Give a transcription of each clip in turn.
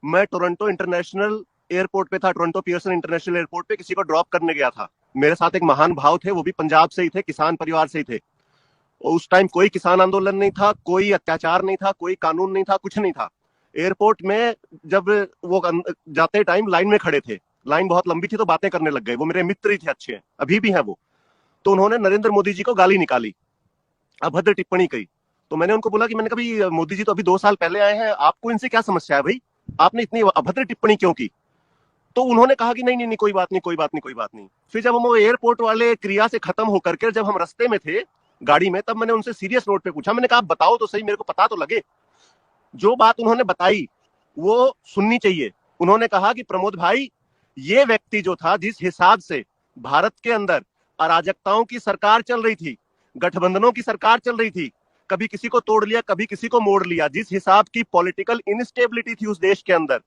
मैं Toronto international airport पे था, टोरंटो पियर्सन इंटरनेशनल एयरपोर्ट पे किसी को ड्रॉप करने गया था। मेरे साथ एक महान भाव थे, वो भी पंजाब से ही थे, किसान परिवार से ही थे। उस टाइम कोई किसान आंदोलन नहीं था, कोई अत्याचार नहीं था, कोई कानून नहीं था, कुछ नहीं था। एयरपोर्ट में जब वो जाते टाइम लाइन में खड़े थे, लाइन बहुत लंबी थी तो बातें करने लग गए। वो मेरे मित्र ही थे, अच्छे हैं, अभी भी हैं वो। तो उन्होंने नरेंद्र मोदी जी को गाली निकाली, अभद्र टिप्पणी कही। तो मैंने उनको बोला कि मैंने कभी, मोदी जी तो अभी 2 साल पहले आए हैं, आपको इनसे क्या समस्या है भाई, आपने इतनी अभद्र टिप्पणी क्यों की? तो उन्होंने कहा कि नहीं नहीं नहीं, कोई बात नहीं, कोई बात नहीं, कोई बात नहीं। फिर जब हम वो एयरपोर्ट वाले क्रिया से खत्म होकर के जब हम रास्ते में थे गाड़ी में, तब मैंने उनसे सीरियस नोट पे पूछा, मैंने कहा आप बताओ तो सही, मेरे को पता तो लगे। जो बात उन्होंने बताई वो सुननी चाहिए। उन्होंने कहा कि प्रमोद भाई, ये व्यक्ति जो था, जिस हिसाब से भारत के अंदर अराजकताओं की सरकार चल रही थी, गठबंधनों की सरकार चल रही थी, कभी किसी को तोड़ लिया, कभी किसी को मोड़ लिया, जिस हिसाब की पॉलिटिकल इनस्टेबिलिटी थी उस देश के अंदर,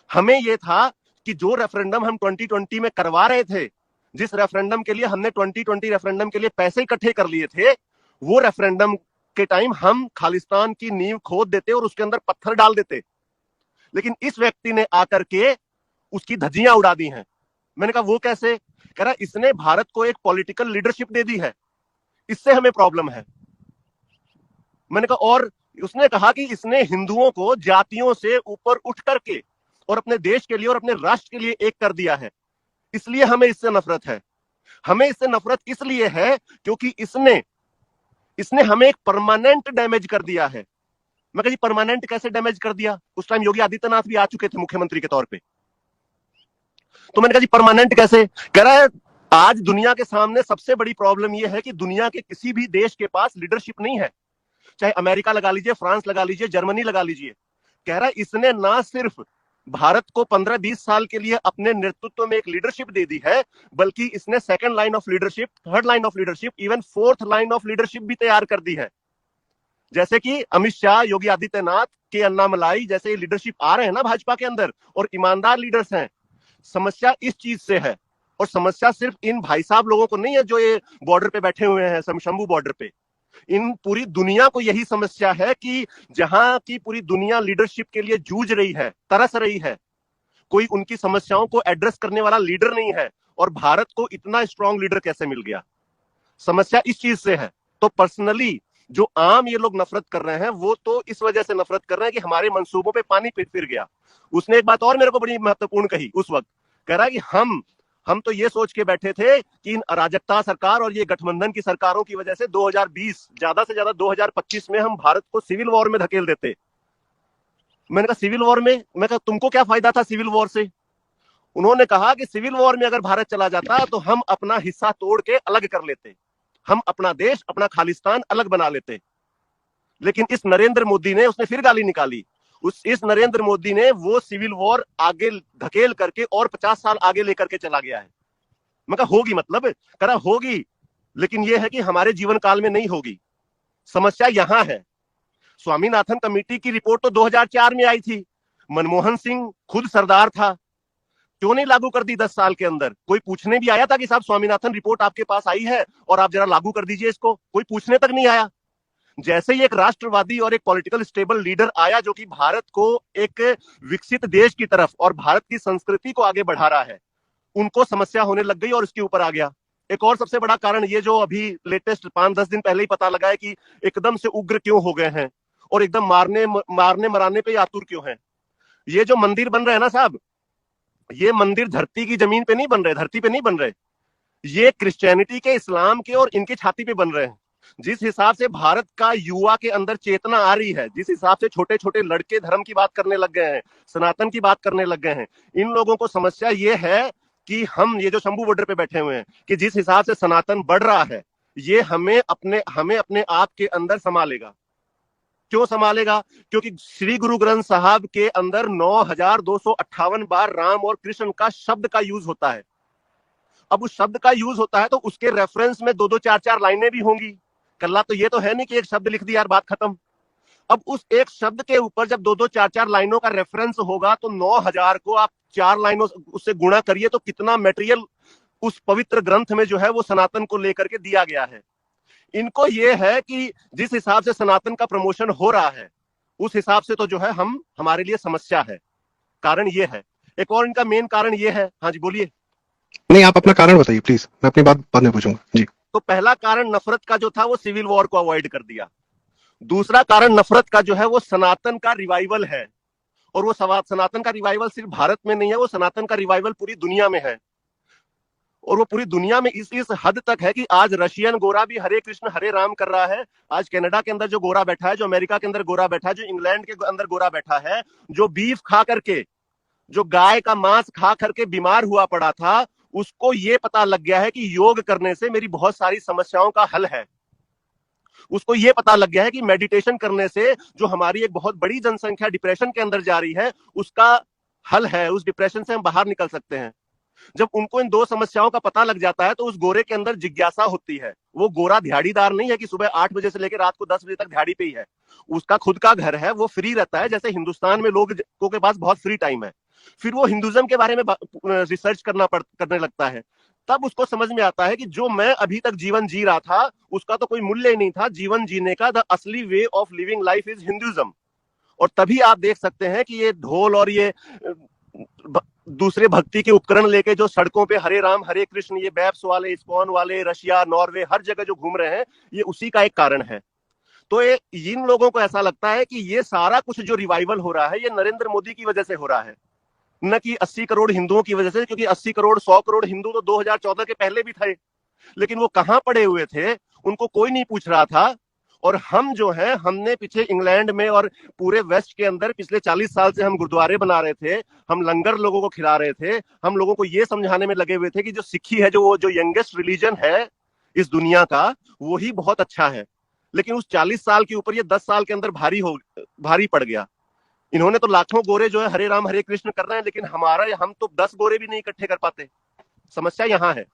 हमें यह था कि जो रेफरेंडम हम 2020 में करवा रहे थे, जिस रेफरेंडम के लिए हमने 2020 रेफरेंडम के लिए पैसे इकट्ठे कर लिए थे, वो रेफरेंडम के टाइम हम खालिस्तान की नींव खोद देते और उसके अंदर पत्थर डाल देते। लेकिन इस व्यक्ति ने आकर के उसकी धज्जियां उड़ा दी हैं। मैंने कहा वो कैसे? कह रहा इसने भारत को एक पॉलिटिकल लीडरशिप दे दी है, इससे हमें प्रॉब्लम है। मैंने कहा और उसने कहा कि इसने हिंदुओं को जातियों से ऊपर उठ करके और अपने देश के लिए और अपने राष्ट्र के लिए एक कर दिया है, इसलिए हमें इससे नफरत है। हमें इससे नफरत इसलिए है क्योंकि इसने इसने हमें एक परमानेंट डैमेज कर दिया है। मैं कहा जी परमानेंट कैसे डैमेज कर दिया? उस टाइम योगी आदित्यनाथ भी आ चुके थे मुख्यमंत्री के तौर पे। तो मैंने कहा जी परमानेंट कैसे? कह रहा है आज दुनिया के सामने सबसे बड़ी प्रॉब्लम यह है कि दुनिया के किसी भी देश के पास लीडरशिप नहीं है, चाहे अमेरिका लगा लीजिए, फ्रांस लगा लीजिए, जर्मनी लगा लीजिए। कह रहा है इसने ना सिर्फ भारत को 15-20 साल के लिए अपने नेतृत्व में एक लीडरशिप दे दी है, बल्कि इसने second line of leadership, third line of leadership, even fourth line of leadership भी तैयार कर दी है। जैसे कि अमित शाह, योगी आदित्यनाथ के अन्नामलाई जैसे लीडरशिप आ रहे हैं ना भाजपा के अंदर, और ईमानदार लीडर्स हैं। समस्या इस चीज से है, और समस्या सिर्फ इन भाई साहब लोगों को नहीं है जो ये बॉर्डर पे बैठे हुए हैं, शंभू बॉर्डर पे। इन पूरी दुनिया को यही समस्या है कि जहां की पूरी दुनिया लीडरशिप के लिए जूझ रही है, तरस रही है, कोई उनकी समस्याओं को एड्रेस करने वाला लीडर नहीं है। और भारत को इतना स्ट्रांग लीडर कैसे मिल गया? समस्या इस चीज से है। तो पर्सनली जो आम ये लोग नफरत कर रहे हैं, वो तो इस वजह से नफरत कर रहे हैं कि हमारे मंसूबों पे पानी फिर गया। उसने एक बात और मेरे को बड़ी महत्वपूर्ण कही उस वक्त, कह रहा है कि हम तो ये सोच के बैठे थे कि इन अराजकता सरकार और ये गठबंधन की सरकारों की वजह से 2020 ज्यादा से ज्यादा 2025 में हम भारत को सिविल वॉर में धकेल देते। मैंने कहा सिविल वॉर में? मैं कहा तुमको क्या फायदा था सिविल वॉर से? उन्होंने कहा कि सिविल वॉर में अगर भारत चला जाता तो हम अपना हिस्सा तोड़ के अलग कर लेते, हम अपना देश, अपना खालिस्तान अलग बना लेते। लेकिन इस नरेंद्र मोदी ने, उसने फिर गाली निकाली। इस नरेंद्र मोदी ने वो सिविल वॉर आगे धकेल करके और 50 साल आगे लेकर के चला गया है। मैं कहा होगी, मतलब करा होगी, लेकिन यह है कि हमारे जीवन काल में नहीं होगी। समस्या यहां है। स्वामीनाथन कमेटी की रिपोर्ट तो 2004 में आई थी, मनमोहन सिंह खुद सरदार था, क्यों नहीं लागू कर दी 10 साल के अंदर? कोई पूछने भी आया था कि साहब स्वामीनाथन रिपोर्ट आपके पास आई है और आप जरा लागू कर दीजिए इसको? कोई पूछने तक नहीं आया। जैसे ही एक राष्ट्रवादी और एक पॉलिटिकल स्टेबल लीडर आया जो कि भारत को एक विकसित देश की तरफ और भारत की संस्कृति को आगे बढ़ा रहा है, उनको समस्या होने लग गई और इसके ऊपर आ गया। एक और सबसे बड़ा कारण ये जो अभी लेटेस्ट 5-10 दिन पहले ही पता लगा है कि एकदम से उग्र क्यों हो गए हैं और एकदम मारने मराने पे आतुर क्यों हैं। ये जो मंदिर बन रहे हैं ना साहब, ये मंदिर धरती की जमीन पे नहीं बन रहे, धरती पे नहीं बन रहे, ये क्रिश्चियनिटी के, इस्लाम के और इनकी छाती पे बन रहे हैं। जिस हिसाब से भारत का युवा के अंदर चेतना आ रही है, जिस हिसाब से छोटे छोटे लड़के धर्म की बात करने लग गए हैं, सनातन की बात करने लग गए हैं, इन लोगों को समस्या ये है कि हम ये जो शंभू बॉर्डर पे बैठे हुए हैं, कि जिस हिसाब से सनातन बढ़ रहा है, ये हमें अपने आप के अंदर संभालेगा। क्यों संभालेगा? क्योंकि श्री गुरु ग्रंथ साहब के अंदर 9258 बार राम और कृष्ण का शब्द का यूज होता है। अब उस शब्द का यूज होता है तो उसके रेफरेंस में 2-2 4-4 लाइनें भी होंगी। कल्ला तो ये तो है नहीं कि एक शब्द लिख दिया यार बात खत्म। अब उस एक शब्द के ऊपर जब 2-2 4-4 लाइनों का रेफरेंस होगा तो 9000 को आप 4 लाइनों उससे गुणा करिए तो कितना मटेरियल उस पवित्र ग्रंथ में जो है वो सनातन को लेकर के दिया गया है। इनको ये है कि जिस हिसाब से सनातन का प्रमोशन हो रहा है, उस हिसाब से तो जो है हमारे लिए समस्या है। कारण ये है। एक और इनका मेन कारण ये है, हाँ जी बोलिए। नहीं, आप अपना कारण बताइए प्लीज, मैं अपनी बात बाद में पूछूंगा जी। तो पहला कारण नफरत का जो था वो सिविल वॉर को अवॉइड कर दिया। दूसरा कारण नफरत का जो है वो सनातन का रिवाइवल है। और वो सनातन का रिवाइवल सिर्फ भारत में नहीं है, वो सनातन का रिवाइवल पूरी दुनिया में है। और वो पूरी दुनिया में इस हद तक है कि आज रशियन गोरा भी हरे कृष्ण हरे राम कर रहा है। आज कनाडा के अंदर जो गोरा बैठा है, जो अमेरिका के अंदर गोरा बैठा है, जो इंग्लैंड के अंदर गोरा बैठा है, जो बीफ खा करके, जो गाय का मांस खा करके बीमार हुआ पड़ा था, उसको ये पता लग गया है कि योग करने से मेरी बहुत सारी समस्याओं का हल है। उसको ये पता लग गया है कि मेडिटेशन करने से जो हमारी एक बहुत बड़ी जनसंख्या डिप्रेशन के अंदर जा रही है, उसका हल है, उस डिप्रेशन से हम बाहर निकल सकते हैं। जब उनको इन दो समस्याओं का पता लग जाता है तो उस गोरे के अंदर जिज्ञासा होती है। वो गोरा दिहाड़ीदार नहीं है कि सुबह 8 बजे से लेकर रात को 10 बजे तक दिहाड़ी पे ही है। उसका खुद का घर है, वो फ्री रहता है। जैसे हिंदुस्तान में लोगों के पास बहुत फ्री टाइम है, फिर वो हिंदुज्म के बारे में रिसर्च करने लगता है। तब उसको समझ में आता है कि जो मैं अभी तक जीवन जी रहा था उसका तो कोई मूल्य ही नहीं था। जीवन जीने का द असली way of living life is Hinduism. और तभी आप देख सकते हैं कि ये ढोल और ये दूसरे भक्ति के उपकरण लेके जो सड़कों पे हरे राम हरे कृष्ण, ये बैप्स वाले, इस्कॉन वाले, रशिया, नॉर्वे, हर जगह जो घूम रहे हैं, ये उसी का एक कारण है। तो इन लोगों को ऐसा लगता है कि ये सारा कुछ जो रिवाइवल हो रहा है ये नरेंद्र मोदी की वजह से हो रहा है, न कि 80 करोड़ हिंदुओं की वजह से। क्योंकि 80 करोड़ 100 करोड़ हिंदू तो 2014 के पहले भी थे, लेकिन वो कहां पड़े हुए थे उनको कोई नहीं पूछ रहा था। और हम जो है, हमने पीछे इंग्लैंड में और पूरे वेस्ट के अंदर पिछले 40 साल से हम गुरुद्वारे बना रहे थे, हम लंगर लोगों को खिला रहे थे, हम लोगों को ये समझाने में लगे हुए थे कि जो सिक्खी है, जो यंगेस्ट रिलीजन है इस दुनिया का, वो ही बहुत अच्छा है। लेकिन उस 40 साल के ऊपर ये 10 साल के अंदर भारी पड़ गया। इन्होंने तो लाखों गोरे जो है हरे राम हरे कृष्ण कर रहे हैं, लेकिन हम तो 10 गोरे भी नहीं इकट्ठे कर पाते। समस्या यहां है।